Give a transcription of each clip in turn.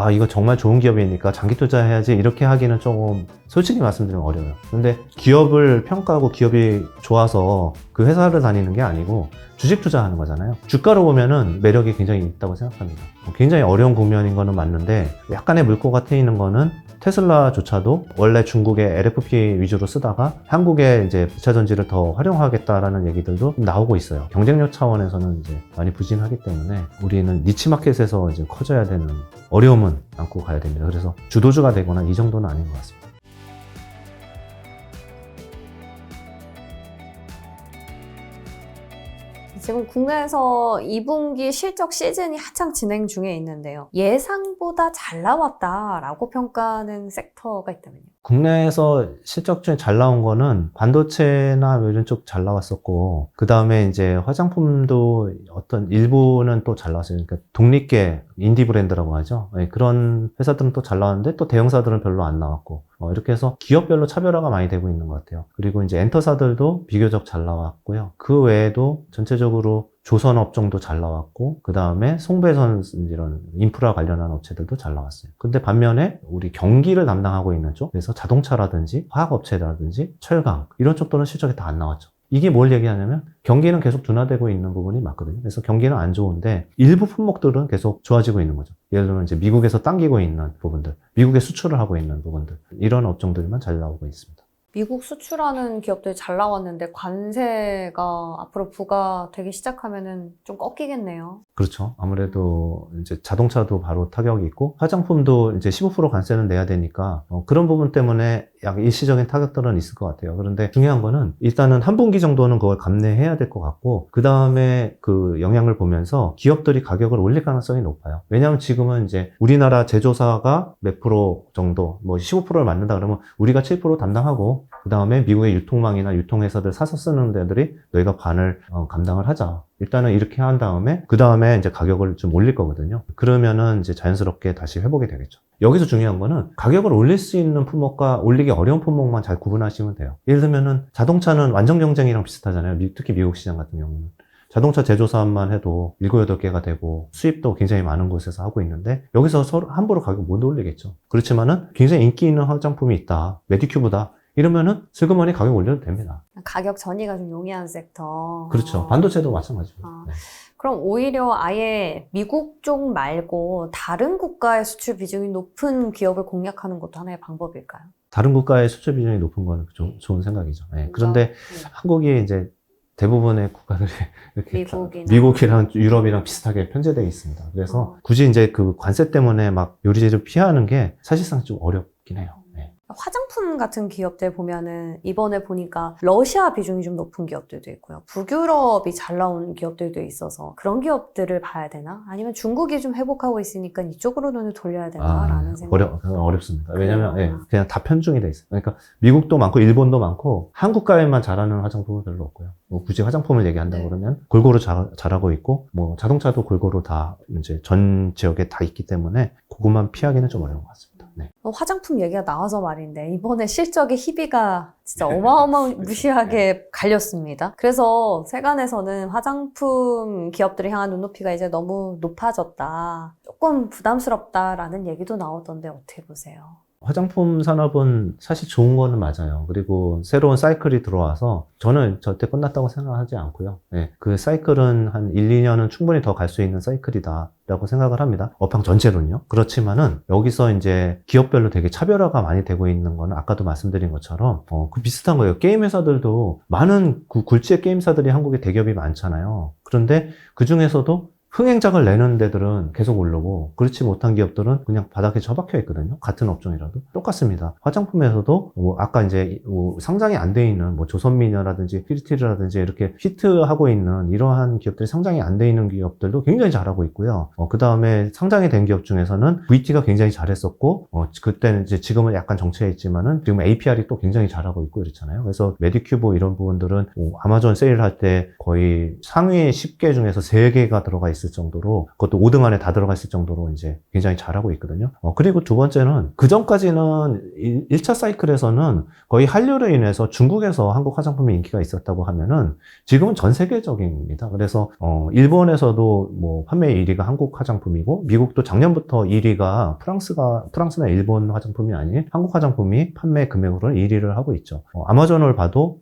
아, 이거 정말 좋은 기업이니까 장기 투자해야지 이렇게 하기는 조금 솔직히 말씀드리면 어려워요. 근데 기업을 평가하고 기업이 좋아서 그 회사를 다니는 게 아니고 주식 투자하는 거잖아요. 주가로 보면은 매력이 굉장히 있다고 생각합니다. 굉장히 어려운 국면인 거는 맞는데 약간의 물꼬가 트이는 거는 테슬라조차도 원래 중국의 LFP 위주로 쓰다가 한국의 이제 배차 전지를 더 활용하겠다라는 얘기들도 나오고 있어요. 경쟁력 차원에서는 이제 많이 부진하기 때문에 우리는 니치 마켓에서 이제 커져야 되는 어려움은 안고 가야 됩니다. 그래서 주도주가 되거나 이 정도는 아닌 것 같습니다. 지금 국내에서 2분기 실적 시즌이 한창 진행 중에 있는데요. 예상보다 잘 나왔다라고 평가하는 섹터가 있다면요? 국내에서 실적 중에 잘 나온 거는 반도체나 이런 쪽 잘 나왔었고, 그 다음에 이제 화장품도 어떤 일부는 또 잘 나왔어요. 그러니까 독립계 인디 브랜드라고 하죠. 네, 그런 회사들은 또 잘 나왔는데 또 대형사들은 별로 안 나왔고, 이렇게 해서 기업별로 차별화가 많이 되고 있는 것 같아요. 그리고 이제 엔터사들도 비교적 잘 나왔고요. 그 외에도 전체적으로 조선 업종도 잘 나왔고, 그 다음에 송배선 이런 인프라 관련한 업체들도 잘 나왔어요. 근데 반면에 우리 경기를 담당하고 있는 쪽, 그래서 자동차라든지 화학업체라든지 철강 이런 쪽들은 실적이 다 안 나왔죠. 이게 뭘 얘기하냐면 경기는 계속 둔화되고 있는 부분이 맞거든요. 그래서 경기는 안 좋은데 일부 품목들은 계속 좋아지고 있는 거죠. 예를 들면 이제 미국에서 당기고 있는 부분들, 미국에 수출을 하고 있는 부분들, 이런 업종들만 잘 나오고 있습니다. 미국 수출하는 기업들이 잘 나왔는데 관세가 앞으로 부과되기 시작하면은 좀 꺾이겠네요. 그렇죠. 아무래도 이제 자동차도 바로 타격이 있고 화장품도 이제 15% 관세는 내야 되니까 그런 부분 때문에 약 일시적인 타격들은 있을 것 같아요. 그런데 중요한 거는 일단은 한 분기 정도는 그걸 감내해야 될 것 같고 그 다음에 그 영향을 보면서 기업들이 가격을 올릴 가능성이 높아요. 왜냐하면 지금은 이제 우리나라 제조사가 몇 프로 정도 뭐 15%를 맡는다 그러면 우리가 7% 담당하고 그 다음에 미국의 유통망이나 유통회사들 사서 쓰는 데들이 너희가 반을 감당을 하자. 일단은 이렇게 한 다음에 그 다음에 이제 가격을 좀 올릴 거거든요. 그러면은 이제 자연스럽게 다시 회복이 되겠죠. 여기서 중요한 거는 가격을 올릴 수 있는 품목과 올리기 어려운 품목만 잘 구분하시면 돼요. 예를 들면은 자동차는 완전 경쟁이랑 비슷하잖아요. 특히 미국 시장 같은 경우는. 자동차 제조사업만 해도 7, 8개가 되고 수입도 굉장히 많은 곳에서 하고 있는데 여기서 서로 함부로 가격 못 올리겠죠. 그렇지만은 굉장히 인기 있는 화장품이 있다. 메디큐브다. 이러면은 슬그머니 가격 올려도 됩니다. 가격 전이가 좀 용이한 섹터. 그렇죠. 반도체도 마찬가지고. 네. 그럼 오히려 아예 미국 쪽 말고 다른 국가의 수출 비중이 높은 기업을 공략하는 것도 하나의 방법일까요? 다른 국가의 수출 비중이 높은 건 좋은 생각이죠. 네. 그런데 한국이 이제 대부분의 국가들이 이렇게 미국이랑 유럽이랑 비슷하게 편제되어 있습니다. 그래서 굳이 이제 그 관세 때문에 막 요리를 피하는 게 사실상 좀 어렵긴 해요. 화장품 같은 기업들 보면은 이번에 보니까 러시아 비중이 좀 높은 기업들도 있고요. 북유럽이 잘 나온 기업들도 있어서 그런 기업들을 봐야 되나? 아니면 중국이 좀 회복하고 있으니까 이쪽으로 눈을 돌려야 되나라는 생각이 어렵습니다. 왜냐면 그냥 다 편중이 돼 있어요. 그러니까 미국도 많고 일본도 많고 한국가에만 잘하는 화장품은 별로 없고요. 뭐 굳이 화장품을 얘기한다고 그러면 골고루 잘하고 있고 뭐 자동차도 골고루 다 이제 전 지역에 다 있기 때문에 그것만 피하기는 좀 어려운 것 같습니다. 네. 화장품 얘기가 나와서 말인데 이번에 실적의 희비가 진짜 어마어마무시하게 갈렸습니다. 그래서 세간에서는 화장품 기업들을 향한 눈높이가 이제 너무 높아졌다. 조금 부담스럽다라는 얘기도 나오던데 어떻게 보세요? 화장품 산업은 사실 좋은 거는 맞아요. 그리고 새로운 사이클이 들어와서 저는 절대 끝났다고 생각하지 않고요. 네, 그 사이클은 한 1, 2년은 충분히 더 갈 수 있는 사이클이다 라고 생각을 합니다. 업황 전체로는요. 그렇지만은 여기서 이제 기업별로 되게 차별화가 많이 되고 있는 거는 아까도 말씀드린 것처럼 그 비슷한 거예요. 게임 회사들도 많은 굴지의 게임사들이 한국에 대기업이 많잖아요. 그런데 그 중에서도 흥행작을 내는 데들은 계속 오르고 그렇지 못한 기업들은 그냥 바닥에 처박혀 있거든요. 같은 업종이라도 똑같습니다. 화장품에서도 뭐 아까 이제 뭐 상장이 안 돼 있는 뭐 조선미녀라든지 피리티라든지 이렇게 히트하고 있는 이러한 기업들이 상장이 안 돼 있는 기업들도 굉장히 잘하고 있고요. 그 다음에 상장이 된 기업 중에서는 VT가 굉장히 잘했었고 그때는 이제 지금은 약간 정체해 있지만은 지금 APR이 또 굉장히 잘하고 있고 이렇잖아요. 그래서 메디큐브 이런 부분들은 아마존 세일할 때 거의 상위 10개 중에서 3개가 들어가 있어요. 있을 정도로, 그것도 5등 안에 다 들어가 있을 정도로 이제 굉장히 잘하고 있거든요. 그리고 두 번째는 그 전까지는 1차 사이클에서는 거의 한류로 인해서 중국에서 한국 화장품의 인기가 있었다고 하면은 지금은 전 세계적입니다. 그래서 일본에서도 뭐 판매 1위가 한국 화장품이고, 미국도 작년부터 1위가 프랑스나 일본 화장품이 아닌 한국 화장품이 판매 금액으로는 1위를 하고 있죠. 아마존을 봐도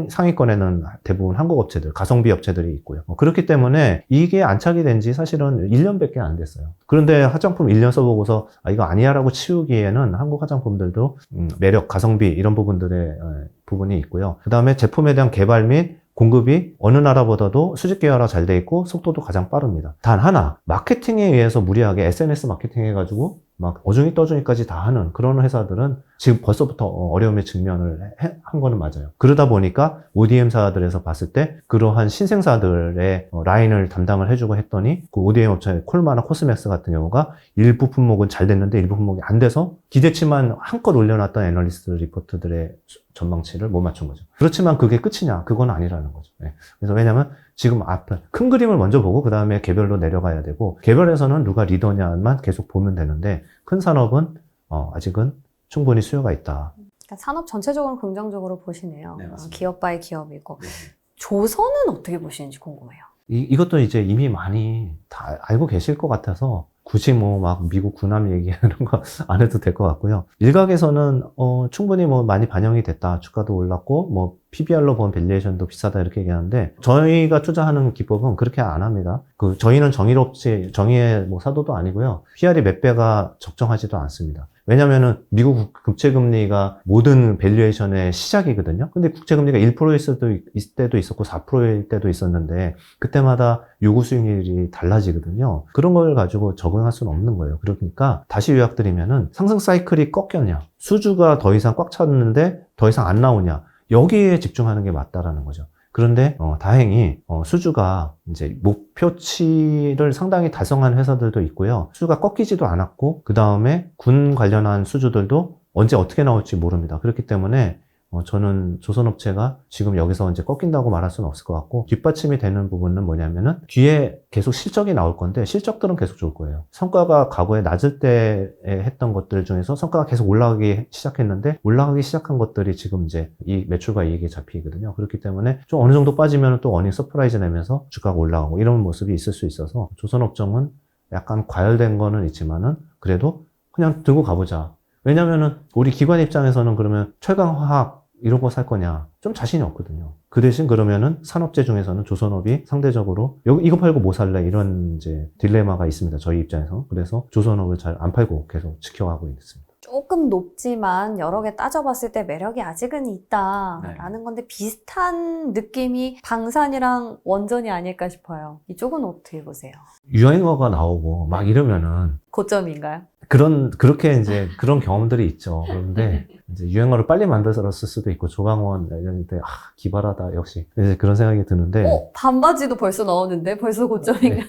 상위권에는 대부분 한국 업체들, 가성비 업체들이 있고요. 그렇기 때문에 이게 안착이 된 지 사실은 1년밖에 안 됐어요. 그런데 화장품 1년 써보고서 이거 아니야라고 치우기에는 한국 화장품들도 매력, 가성비 이런 부분이 있고요. 그 다음에 제품에 대한 개발 및 공급이 어느 나라보다도 수직 계열화 잘 돼 있고 속도도 가장 빠릅니다. 단 하나, 마케팅에 의해서 무리하게 SNS 마케팅 해가지고 막 어중이 떠중이까지 다 하는 그런 회사들은 지금 벌써부터 어려움에 직면을 한 거는 맞아요. 그러다 보니까 ODM사들에서 봤을 때 그러한 신생사들의 라인을 담당을 해주고 했더니 그 ODM 업체 콜마나 코스맥스 같은 경우가 일부 품목은 잘 됐는데 일부 품목이 안 돼서 기대치만 한껏 올려놨던 애널리스트 리포트들의 전망치를 못 맞춘 거죠. 그렇지만 그게 끝이냐? 그건 아니라는 거죠. 네. 그래서 왜냐면 지금 앞에 큰 그림을 먼저 보고 그 다음에 개별로 내려가야 되고, 개별에서는 누가 리더냐만 계속 보면 되는데 큰 산업은 아직은 충분히 수요가 있다. 그러니까 산업 전체적으로 긍정적으로 보시네요. 네, 맞습니다. 기업 바이 기업이고. 네. 조선은 어떻게 보시는지 궁금해요. 이것도 이제 이미 많이 다 알고 계실 것 같아서 굳이 뭐 막 미국 군함 얘기하는 거 안 해도 될 것 같고요. 일각에서는 충분히 뭐 많이 반영이 됐다. 주가도 올랐고 뭐 PBR로 본 밸류에이션도 비싸다 이렇게 얘기하는데, 저희가 투자하는 기법은 그렇게 안 합니다. 저희는 정의의 뭐 사도도 아니고요. PR이 몇 배가 적정하지도 않습니다. 왜냐면은 미국 국채금리가 모든 밸류에이션의 시작이거든요. 근데 국채금리가 1%일 때도 있었고 4%일 때도 있었는데 그때마다 요구 수익률이 달라지거든요. 그런 걸 가지고 적응할 수는 없는 거예요. 그러니까 다시 요약드리면은 상승 사이클이 꺾였냐, 수주가 더 이상 꽉 찼는데 더 이상 안 나오냐, 여기에 집중하는 게 맞다라는 거죠. 그런데 다행히 수주가 이제 목표치를 상당히 달성한 회사들도 있고요. 수주가 꺾이지도 않았고, 그 다음에 군 관련한 수주들도 언제 어떻게 나올지 모릅니다. 그렇기 때문에 저는 조선업체가 지금 여기서 이제 꺾인다고 말할 수는 없을 것 같고, 뒷받침이 되는 부분은 뭐냐면은 뒤에 계속 실적이 나올 건데 실적들은 계속 좋을 거예요. 성과가 과거에 낮을 때 했던 것들 중에서 성과가 계속 올라가기 시작했는데, 올라가기 시작한 것들이 지금 이제 이 매출과 이익에 잡히거든요. 그렇기 때문에 좀 어느 정도 빠지면 또 어닝 서프라이즈 내면서 주가가 올라가고 이런 모습이 있을 수 있어서, 조선업종은 약간 과열된 거는 있지만은 그래도 그냥 들고 가보자. 왜냐면은 우리 기관 입장에서는 그러면 철강화학 이런 거 살 거냐? 좀 자신이 없거든요. 그 대신 그러면은 산업재 중에서는 조선업이 상대적으로 이거 팔고 뭐 살래? 이런 이제 딜레마가 있습니다. 저희 입장에서. 그래서 조선업을 잘 안 팔고 계속 지켜가고 있습니다. 조금 높지만 여러 개 따져봤을 때 매력이 아직은 있다라는 건데, 비슷한 느낌이 방산이랑 원전이 아닐까 싶어요. 이쪽은 어떻게 보세요? 유행어가 나오고 막 이러면은 고점인가요? 그렇게 이제 그런 경험들이 있죠. 그런데 이제 유행어를 빨리 만들었을 수도 있고, 조강원 이런 때 기발하다 역시 이제 그런 생각이 드는데, 반바지도 벌써 나오는데 벌써 고점인가? 네.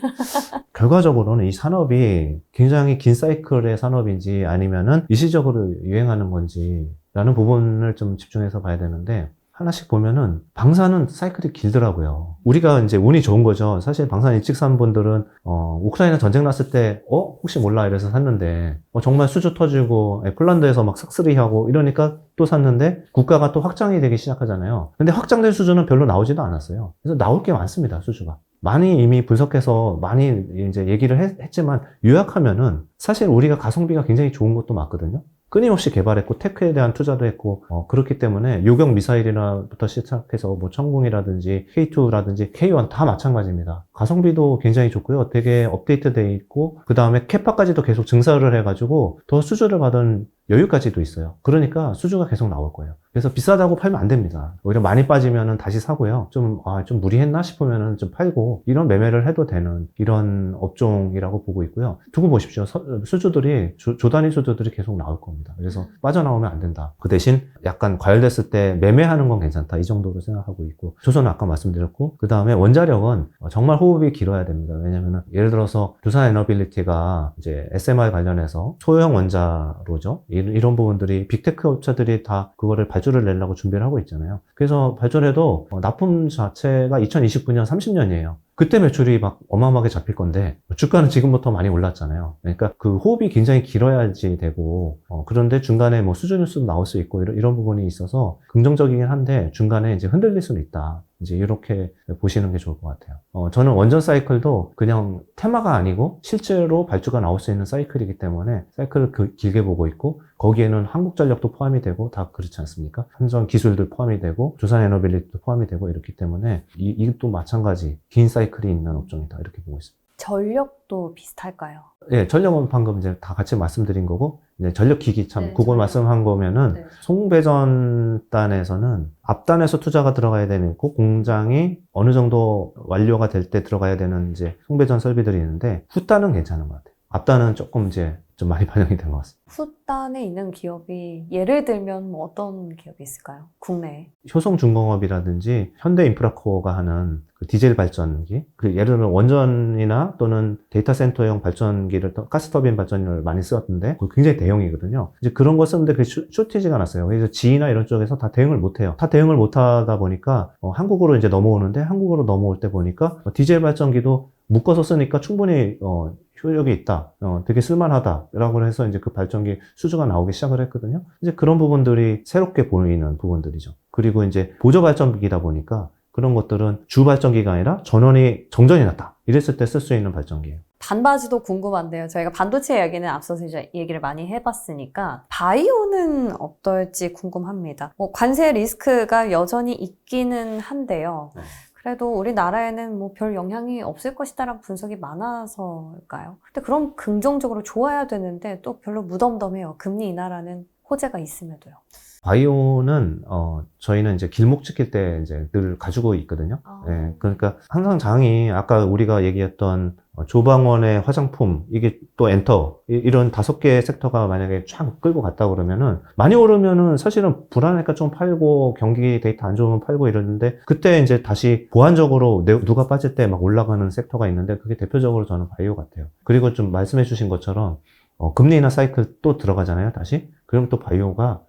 결과적으로는 이 산업이 굉장히 긴 사이클의 산업인지 아니면은 일시적으로 유행하는 건지라는 부분을 좀 집중해서 봐야 되는데, 하나씩 보면은 방산은 사이클이 길더라고요. 우리가 이제 운이 좋은 거죠. 사실 방산 일찍 산 분들은 우크라이나 전쟁 났을 때 혹시 몰라 이래서 샀는데, 정말 수주 터지고 폴란드에서 막 싹쓸이하고 이러니까 또 샀는데, 국가가 또 확장이 되기 시작하잖아요. 근데 확장된 수주는 별로 나오지도 않았어요. 그래서 나올 게 많습니다. 수주가 많이 이미 분석해서 많이 이제 얘기를 했지만, 요약하면은 사실 우리가 가성비가 굉장히 좋은 것도 맞거든요. 끊임없이 개발했고 테크에 대한 투자도 했고, 그렇기 때문에 요격 미사일이나부터 시작해서 뭐 천궁이라든지 K2라든지 K1 다 마찬가지입니다. 가성비도 굉장히 좋고요. 되게 업데이트돼 있고, 그 다음에 캐파까지도 계속 증설을 해가지고 더 수주를 받은 여유까지도 있어요. 그러니까 수주가 계속 나올 거예요. 그래서 비싸다고 팔면 안 됩니다. 오히려 많이 빠지면은 다시 사고요. 좀 무리했나 싶으면은 좀 팔고, 이런 매매를 해도 되는 이런 업종이라고 보고 있고요. 두고 보십시오. 수주들이, 조단위 수주들이 계속 나올 겁니다. 그래서 빠져나오면 안 된다. 그 대신 약간 과열됐을 때 매매하는 건 괜찮다. 이 정도로 생각하고 있고, 조선은 아까 말씀드렸고, 그 다음에 원자력은 정말 호흡이 길어야 됩니다. 왜냐면은 예를 들어서 두산 에너빌리티가 이제 SMR 관련해서 소형 원자로죠. 이런 부분들이 빅테크 업체들이 다 그거를 발주를 내려고 준비를 하고 있잖아요. 그래서 발주를 해도 납품 자체가 2029년 30년이에요. 그때 매출이 막 어마어마하게 잡힐 건데 주가는 지금부터 많이 올랐잖아요. 그러니까 그 호흡이 굉장히 길어야지 되고 그런데 중간에 뭐 수주 뉴스도 나올 수 있고 이런 부분이 있어서 긍정적이긴 한데 중간에 이제 흔들릴 수는 있다. 이제 이렇게 보시는 게 좋을 것 같아요. 저는 원전 사이클도 그냥 테마가 아니고 실제로 발주가 나올 수 있는 사이클이기 때문에 사이클을 길게 보고 있고 거기에는 한국전력도 포함이 되고 다 그렇지 않습니까? 한전 기술도 포함이 되고 두산에너빌리티도 포함이 되고 이렇기 때문에 이것도 마찬가지 긴 사이클이 있는 업종이다 이렇게 보고 있습니다. 전력도 비슷할까요? 예, 전력은 방금 이제 다 같이 말씀드린 거고, 이제 전력기기 참, 네, 그걸 전력. 말씀한 거면은, 네. 송배전단에서는 앞단에서 투자가 들어가야 되는 그 공장이 어느 정도 완료가 될 때 들어가야 되는 이제 송배전 설비들이 있는데, 후단은 괜찮은 것 같아요. 앞단은 조금 이제 좀 많이 반영이 된 것 같습니다. 후단에 있는 기업이 예를 들면 뭐 어떤 기업이 있을까요? 국내에. 효성중공업이라든지 현대인프라코어가 하는 그 디젤 발전기, 그 예를 들면 원전이나 또는 데이터 센터용 발전기를 가스터빈 발전기를 많이 쓰었는데 그 굉장히 대형이거든요. 이제 그런 거 쓰는데 그 쇼티지가 났어요. 그래서 지나 이런 쪽에서 다 대응을 못 해요. 다 대응을 못 하다 보니까 한국으로 이제 넘어오는데 한국으로 넘어올 때 보니까 디젤 발전기도 묶어서 쓰니까 충분히 효력이 있다. 되게 쓸만하다라고 해서 이제 그 발전기 수주가 나오기 시작을 했거든요. 이제 그런 부분들이 새롭게 보이는 부분들이죠. 그리고 이제 보조 발전기다 보니까 그런 것들은 주 발전기가 아니라 정전이 났다. 이랬을 때 쓸 수 있는 발전기예요. 반바지도 궁금한데요. 저희가 반도체 이야기는 앞서서 이제 얘기를 많이 해봤으니까 바이오는 어떨지 궁금합니다. 관세 리스크가 여전히 있기는 한데요. 네. 그래도 우리나라에는 뭐 별 영향이 없을 것이다라는 분석이 많아서일까요? 근데 그럼 긍정적으로 좋아야 되는데 또 별로 무덤덤해요. 금리 인하라는 호재가 있음에도요. 바이오는 저희는 이제 길목 지킬 때 이제 늘 가지고 있거든요. 예, 그러니까 항상 장이 아까 우리가 얘기했던 조방원의 화장품 이게 또 엔터 이런 5개의 섹터가 만약에 쫙 끌고 갔다 그러면은 많이 오르면은 사실은 불안하니까 좀 팔고 경기 데이터 안 좋으면 팔고 이러는데 그때 이제 다시 보완적으로 누가 빠질 때 막 올라가는 섹터가 있는데 그게 대표적으로 저는 바이오 같아요. 그리고 좀 말씀해 주신 것처럼 금리 인하 사이클 또 들어가잖아요. 다시 그럼 또 바이오가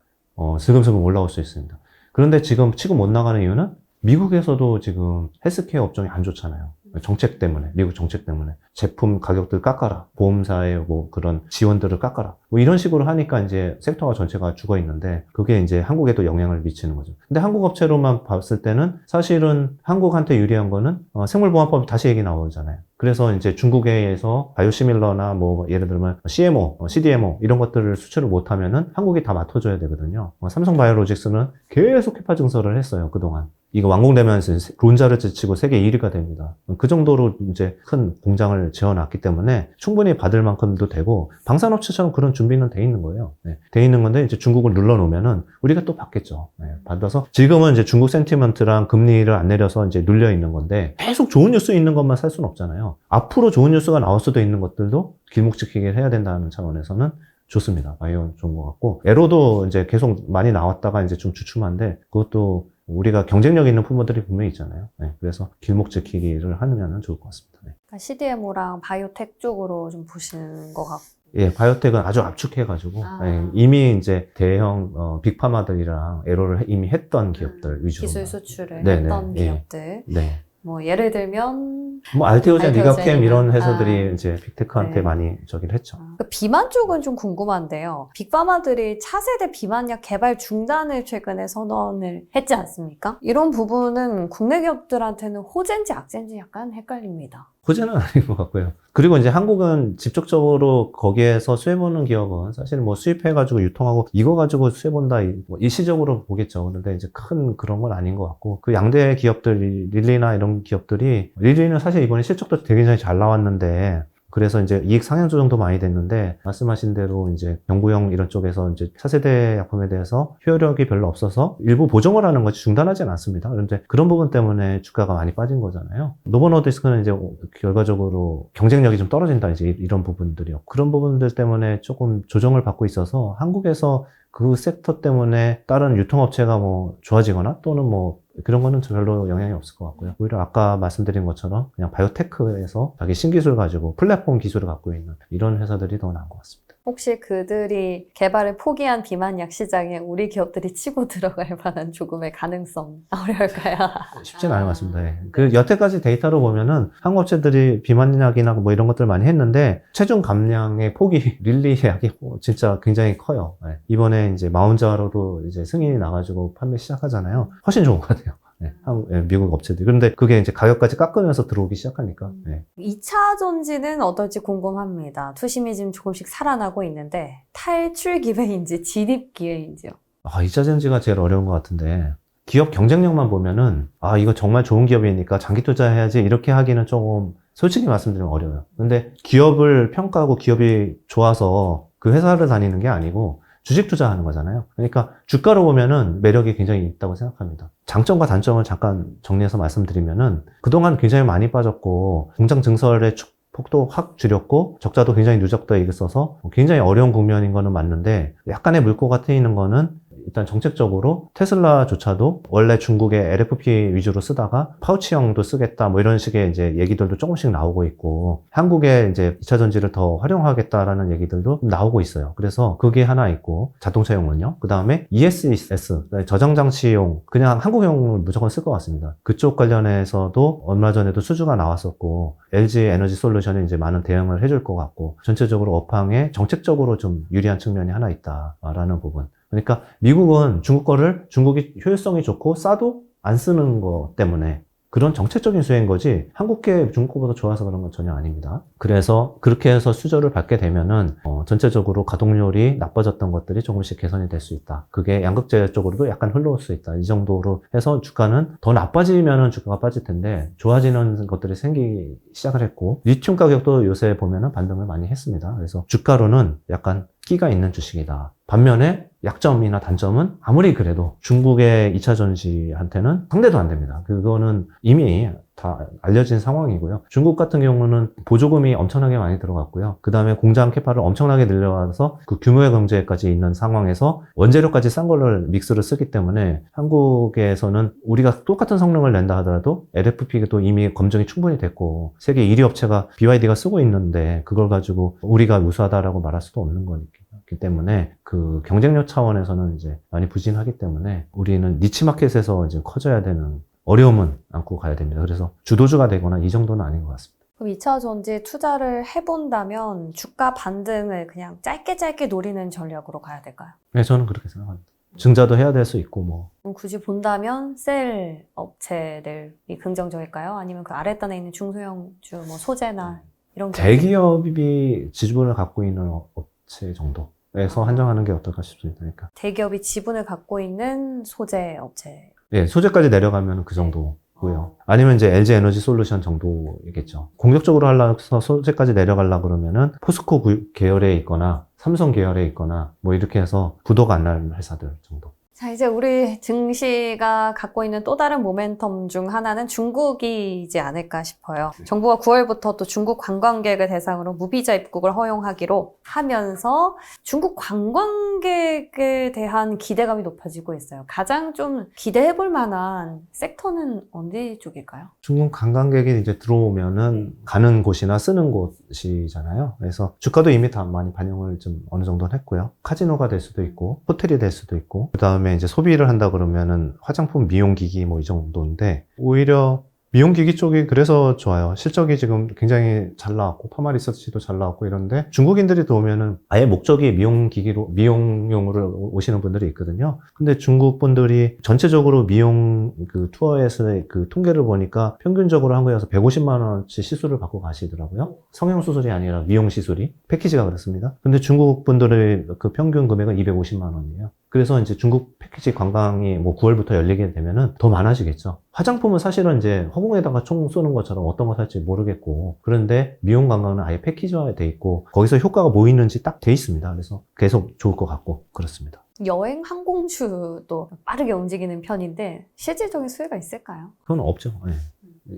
슬금슬금 올라올 수 있습니다. 그런데 지금 치고 못 나가는 이유는 미국에서도 지금 헬스케어 업종이 안 좋잖아요. 정책 때문에, 미국 정책 때문에. 제품 가격들 깎아라. 보험사의 뭐 그런 지원들을 깎아라. 뭐 이런 식으로 하니까 이제 섹터가 전체가 죽어 있는데 그게 이제 한국에도 영향을 미치는 거죠. 근데 한국 업체로만 봤을 때는 사실은 한국한테 유리한 거는 생물보안법이 다시 얘기 나오잖아요. 그래서 이제 중국에서 바이오시밀러나 뭐 예를 들면 CMO, CDMO 이런 것들을 수출을 못하면은 한국이 다 맡아줘야 되거든요. 삼성바이오로직스는 계속 캐파 증설을 했어요, 그동안. 이거 완공되면서 론자를 제치고 세계 1위가 됩니다. 그 정도로 이제 큰 공장을 지어놨기 때문에 충분히 받을 만큼도 되고 방산업체처럼 그런 준비는 돼 있는 거예요. 네, 돼 있는 건데 이제 중국을 눌러놓으면은 우리가 또 받겠죠. 네, 받아서 지금은 이제 중국 센티먼트랑 금리를 안 내려서 이제 눌려 있는 건데 계속 좋은 뉴스 있는 것만 살 수는 없잖아요. 앞으로 좋은 뉴스가 나올 수도 있는 것들도 길목지키기를 해야 된다는 차원에서는 좋습니다. 바이오 좋은 것 같고 에로도 이제 계속 많이 나왔다가 이제 좀 주춤한데 그것도 우리가 경쟁력 있는 품목들이 분명히 있잖아요. 네, 그래서 길목 지키기를 하면 좋을 것 같습니다. 네. 그러니까 CDMO랑 바이오텍 쪽으로 좀 보시는 것 같고. 예, 바이오텍은 아주 압축해가지고 예, 이미 이제 대형 빅파마들이랑 에로를 이미 했던 기업들 위주로 기술 수출을 네네, 했던 예. 기업들. 네. 뭐 예를 들면 뭐 알테오젠, 리가캠 이런 알테오젠이나, 회사들이 이제 빅테크한테 네. 많이 저기를 했죠. 그 비만 쪽은 좀 궁금한데요. 빅파마들이 차세대 비만약 개발 중단을 최근에 선언을 했지 않습니까? 이런 부분은 국내 기업들한테는 호재인지 악재인지 약간 헷갈립니다. 호재는 아닌 것 같고요. 그리고 이제 한국은 직접적으로 거기에서 수혜보는 기업은 사실 뭐 수입해가지고 유통하고 이거 가지고 수혜본다, 뭐 일시적으로 보겠죠. 그런데 이제 큰 그런 건 아닌 것 같고 그 양대 기업들, 릴리나 이런 기업들이 릴리는 사실 이번에 실적도 되게 잘 나왔는데 그래서 이제 이익 상향 조정도 많이 됐는데 말씀하신 대로 이제 연구용 이런 쪽에서 이제 차세대 약품에 대해서 효력이 별로 없어서 일부 보정을 하는 것이 중단하지는 않습니다. 그런데 그런 부분 때문에 주가가 많이 빠진 거잖아요. 노보노디스크는 이제 결과적으로 경쟁력이 좀 떨어진다 이제 이런 부분들이요. 그런 부분들 때문에 조금 조정을 받고 있어서 한국에서 그 섹터 때문에 다른 유통업체가 뭐 좋아지거나 또는 뭐 그런 거는 별로 영향이 없을 것 같고요. 오히려 아까 말씀드린 것처럼 그냥 바이오테크에서 자기 신기술 가지고 플랫폼 기술을 갖고 있는 이런 회사들이 더 나은 것 같습니다. 혹시 그들이 개발을 포기한 비만약 시장에 우리 기업들이 치고 들어갈 만한 조금의 가능성 어려울까요? 쉽진 않은 것 같습니다. 예. 그 여태까지 데이터로 보면은 한국 업체들이 비만약이나 뭐 이런 것들 많이 했는데 체중 감량의 폭이 릴리 약이 진짜 굉장히 커요. 예. 이번에 이제 마운자로도 이제 승인이 나가지고 판매 시작하잖아요. 훨씬 좋은 것 같아요. 예. 미국 업체들이. 그런데 그게 이제 가격까지 깎으면서 들어오기 시작하니까. 예. 2차 전지는 어떨지 궁금합니다. 투심이 지금 조금씩 살아나고 있는데 탈출 기회인지 진입 기회인지요? 2차 전지가 제일 어려운 것 같은데 기업 경쟁력만 보면은 이거 정말 좋은 기업이니까 장기 투자해야지 이렇게 하기는 조금 솔직히 말씀드리면 어려워요. 근데 기업을 평가하고 기업이 좋아서 그 회사를 다니는 게 아니고 주식 투자하는 거잖아요. 그러니까 주가로 보면은 매력이 굉장히 있다고 생각합니다. 장점과 단점을 잠깐 정리해서 말씀드리면은 그동안 굉장히 많이 빠졌고 공장 증설의 폭도 확 줄였고 적자도 굉장히 누적되어 있어서 굉장히 어려운 국면인 거는 맞는데 약간의 물꼬가 트이는 거는 일단 정책적으로 테슬라조차도 원래 중국의 LFP 위주로 쓰다가 파우치형도 쓰겠다 뭐 이런 식의 이제 얘기들도 조금씩 나오고 있고 한국에 이제 2차 전지를 더 활용하겠다라는 얘기들도 나오고 있어요. 그래서 그게 하나 있고 자동차용은요. 그 다음에 ESS 저장장치용 그냥 한국용을 무조건 쓸 것 같습니다. 그쪽 관련해서도 얼마 전에도 수주가 나왔었고 LG 에너지 솔루션이 이제 많은 대응을 해줄 것 같고 전체적으로 업황에 정책적으로 좀 유리한 측면이 하나 있다라는 부분. 그러니까 미국은 중국 거를 중국이 효율성이 좋고 싸도 안 쓰는 것 때문에 그런 정책적인 수혜인 거지 한국계 중국 거보다 좋아서 그런 건 전혀 아닙니다. 그래서 그렇게 해서 수저를 받게 되면은 전체적으로 가동률이 나빠졌던 것들이 조금씩 개선이 될 수 있다. 그게 양극재 쪽으로도 약간 흘러올 수 있다. 이 정도로 해서 주가는 더 나빠지면은 주가가 빠질 텐데 좋아지는 것들이 생기기 시작을 했고 리튬 가격도 요새 보면은 반등을 많이 했습니다. 그래서 주가로는 약간 끼가 있는 주식이다. 반면에 약점이나 단점은 아무리 그래도 중국의 2차 전지한테는 상대도 안 됩니다. 그거는 이미 다 알려진 상황이고요. 중국 같은 경우는 보조금이 엄청나게 많이 들어갔고요. 그 다음에 공장 캐파를 엄청나게 늘려가서 그 규모의 경제까지 있는 상황에서 원재료까지 싼 거를 믹스를 쓰기 때문에 한국에서는 우리가 똑같은 성능을 낸다 하더라도 LFP도 이미 검증이 충분히 됐고 세계 1위 업체가 BYD가 쓰고 있는데 그걸 가지고 우리가 우수하다라고 말할 수도 없는 거니까. 기 때문에 그 경쟁력 차원에서는 이제 많이 부진하기 때문에 우리는 니치 마켓에서 이제 커져야 되는 어려움은 안고 가야 됩니다. 그래서 주도주가 되거나 이 정도는 아닌 것 같습니다. 그럼 2차 전지에 투자를 해본다면 주가 반등을 그냥 짧게 노리는 전략으로 가야 될까요? 네, 저는 그렇게 생각합니다. 증자도 해야 될 수 있고 뭐. 그럼 굳이 본다면 셀 업체들이 긍정적일까요? 아니면 그 아랫단에 있는 중소형주 뭐 소재나 이런 대기업이 지분을 갖고 있는 업체 정도에서 한정하는 게 어떨까 싶습니다. 그러니까. 대기업이 지분을 갖고 있는 소재 업체. 예, 소재까지 내려가면 그 정도고요. 아니면 이제 LG 에너지 솔루션 정도이겠죠. 공격적으로 하려서 소재까지 내려가려고 그러면은 포스코 계열에 있거나 삼성 계열에 있거나 뭐 이렇게 해서 부도가 안 날 회사들 정도. 자, 이제 우리 증시가 갖고 있는 또 다른 모멘텀 중 하나는 중국이지 않을까 싶어요. 정부가 9월부터 또 중국 관광객을 대상으로 무비자 입국을 허용하기로 하면서 중국 관광객에 대한 기대감이 높아지고 있어요. 가장 좀 기대해볼 만한 섹터는 어디 쪽일까요? 중국 관광객이 이제 들어오면은 가는 곳이나 쓰는 곳이잖아요. 그래서 주가도 이미 다 많이 반영을 좀 어느 정도는 했고요. 카지노가 될 수도 있고, 호텔이 될 수도 있고, 그 다음에 이제 소비를 한다 그러면은 화장품, 미용기기 뭐 이 정도인데, 오히려 미용기기 쪽이 그래서 좋아요. 실적이 지금 굉장히 잘 나왔고, 파마리서치도 잘 나왔고 이런데, 중국인들이 들어오면은 아예 목적이 미용기기로, 미용용으로 오시는 분들이 있거든요. 근데 중국 분들이 전체적으로 미용 그 투어에서의 그 통계를 보니까 평균적으로 한국에서 150만원치 시술을 받고 가시더라고요. 성형수술이 아니라 미용시술이. 패키지가 그렇습니다. 근데 중국 분들의 그 평균 금액은 250만원이에요. 그래서 이제 중국 패키지 관광이 뭐 9월부터 열리게 되면은 더 많아지겠죠. 화장품은 사실은 이제 허공에다가 총 쏘는 것처럼 어떤 거 살지 모르겠고, 그런데 미용 관광은 아예 패키지화 돼 있고, 거기서 효과가 뭐 있는지 딱 돼 있습니다. 그래서 계속 좋을 것 같고, 그렇습니다. 여행 항공주도 빠르게 움직이는 편인데 실질적인 수혜가 있을까요? 그건 없죠. 네.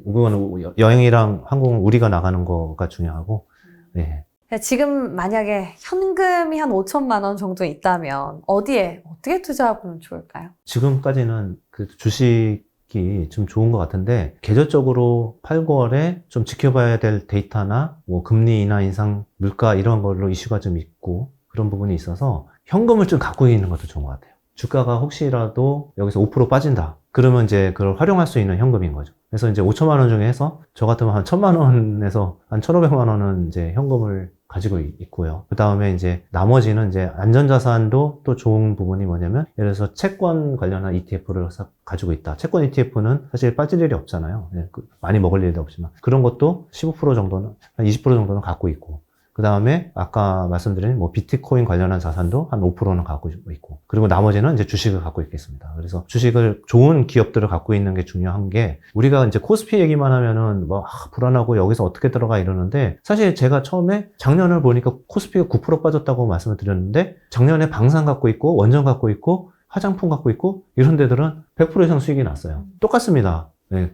그거는 여행이랑 항공은 우리가 나가는 거가 중요하고, 네. 지금 만약에 현금이 한 5천만 원 정도 있다면 어디에 어떻게 투자하면 좋을까요? 지금까지는 그 주식이 좀 좋은 것 같은데 계절적으로 8, 9월에 좀 지켜봐야 될 데이터나 뭐 금리 인하 인상, 물가 이런 걸로 이슈가 좀 있고 그런 부분이 있어서 현금을 좀 갖고 있는 것도 좋은 것 같아요. 주가가 혹시라도 여기서 5% 빠진다. 그러면 이제 그걸 활용할 수 있는 현금인 거죠. 그래서 이제 5천만 원 중에 해서 저 같으면 한 1,000만 원에서 한 1,500만 원은 이제 현금을 가지고 있고요. 그 다음에 이제 나머지는 이제 안전자산도 또 좋은 부분이 뭐냐면 예를 들어서 채권 관련한 ETF를 가지고 있다. 채권 ETF는 사실 빠질 일이 없잖아요. 많이 먹을 일도 없지만 그런 것도 15% 정도는 한 20% 정도는 갖고 있고 그 다음에 아까 말씀드린 뭐 비트코인 관련한 자산도 한 5%는 갖고 있고 그리고 나머지는 이제 주식을 갖고 있겠습니다. 그래서 주식을 좋은 기업들을 갖고 있는 게 중요한 게 우리가 이제 코스피 얘기만 하면은 뭐 불안하고 여기서 어떻게 들어가 이러는데 사실 제가 처음에 작년을 보니까 코스피가 9% 빠졌다고 말씀을 드렸는데 작년에 방산 갖고 있고 원전 갖고 있고 화장품 갖고 있고 이런 데들은 100% 이상 수익이 났어요. 똑같습니다. 네.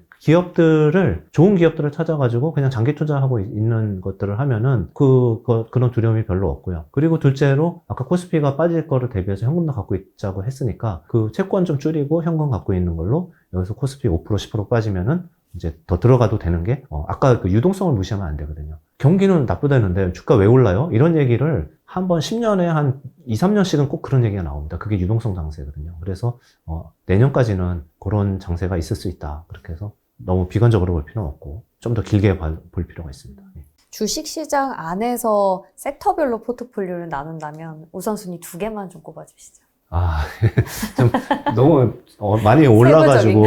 좋은 기업들을 찾아가지고 그냥 장기 투자하고 있는 것들을 하면은 그런 두려움이 별로 없고요. 그리고 둘째로 아까 코스피가 빠질 거를 대비해서 현금도 갖고 있자고 했으니까 그 채권 좀 줄이고 현금 갖고 있는 걸로 여기서 코스피 5% 10% 빠지면은 이제 더 들어가도 되는 게 아까 그 유동성을 무시하면 안 되거든요. 경기는 나쁘다는데 주가 왜 올라요? 이런 얘기를 한번 10년에 한 2, 3년씩은 꼭 그런 얘기가 나옵니다. 그게 유동성 장세거든요. 그래서 내년까지는 그런 장세가 있을 수 있다. 그렇게 해서 너무 비관적으로 볼 필요는 없고 좀 더 길게 볼 필요가 있습니다. 주식시장 안에서 섹터별로 포트폴리오를 나눈다면 우선순위 2개만 좀 꼽아주시죠. 좀 너무 많이 올라가지고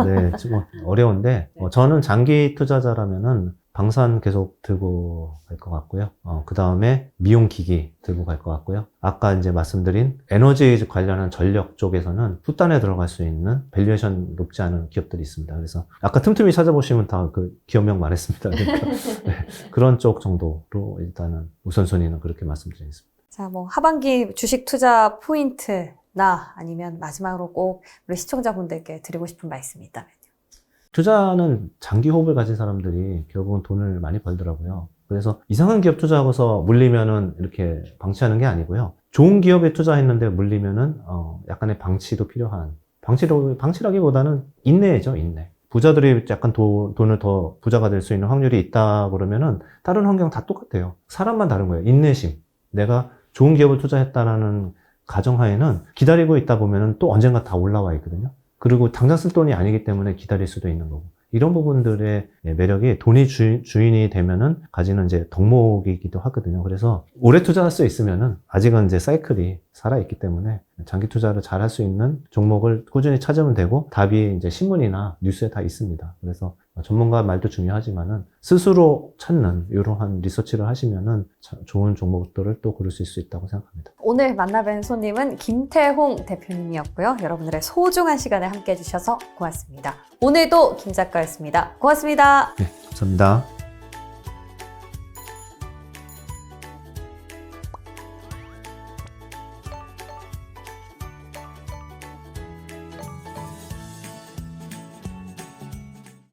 네, 좀 어려운데 저는 장기 투자자라면은 방산 계속 들고 갈 것 같고요. 그 다음에 미용기기 들고 갈 것 같고요. 아까 이제 말씀드린 에너지 관련한 전력 쪽에서는 숫단에 들어갈 수 있는 밸류에이션 높지 않은 기업들이 있습니다. 그래서 아까 틈틈이 찾아보시면 다 그 기업명 말했습니다. 그러니까 네, 그런 쪽 정도로 일단은 우선순위는 그렇게 말씀드리겠습니다. 자, 뭐 하반기 주식 투자 포인트나 아니면 마지막으로 꼭 우리 시청자분들께 드리고 싶은 말씀이 있다면요. 투자는 장기 호흡을 가진 사람들이 결국은 돈을 많이 벌더라고요. 그래서 이상한 기업 투자하고서 물리면은 이렇게 방치하는 게 아니고요. 좋은 기업에 투자했는데 물리면은 약간의 방치도 필요한 방치라기보다는 인내죠, 인내. 부자들이 약간 돈을 더 부자가 될 수 있는 확률이 있다 그러면은 다른 환경 다 똑같아요. 사람만 다른 거예요. 인내심. 내가 좋은 기업을 투자했다라는 가정하에는 기다리고 있다 보면은 또 언젠가 다 올라와 있거든요. 그리고 당장 쓸 돈이 아니기 때문에 기다릴 수도 있는 거고. 이런 부분들의 매력이 돈이 주인이 되면은 가지는 이제 덕목이기도 하거든요. 그래서 오래 투자할 수 있으면은 아직은 이제 사이클이 살아있기 때문에 장기 투자를 잘 할 수 있는 종목을 꾸준히 찾으면 되고 답이 이제 신문이나 뉴스에 다 있습니다. 그래서 전문가 말도 중요하지만은 스스로 찾는 이러한 리서치를 하시면은 좋은 종목들을 또 고를 수 있다고 생각합니다. 오늘 만나뵌 손님은 김태홍 대표님이었고요. 여러분들의 소중한 시간을 함께 해주셔서 고맙습니다. 오늘도 김 작가였습니다. 고맙습니다. 네, 감사합니다.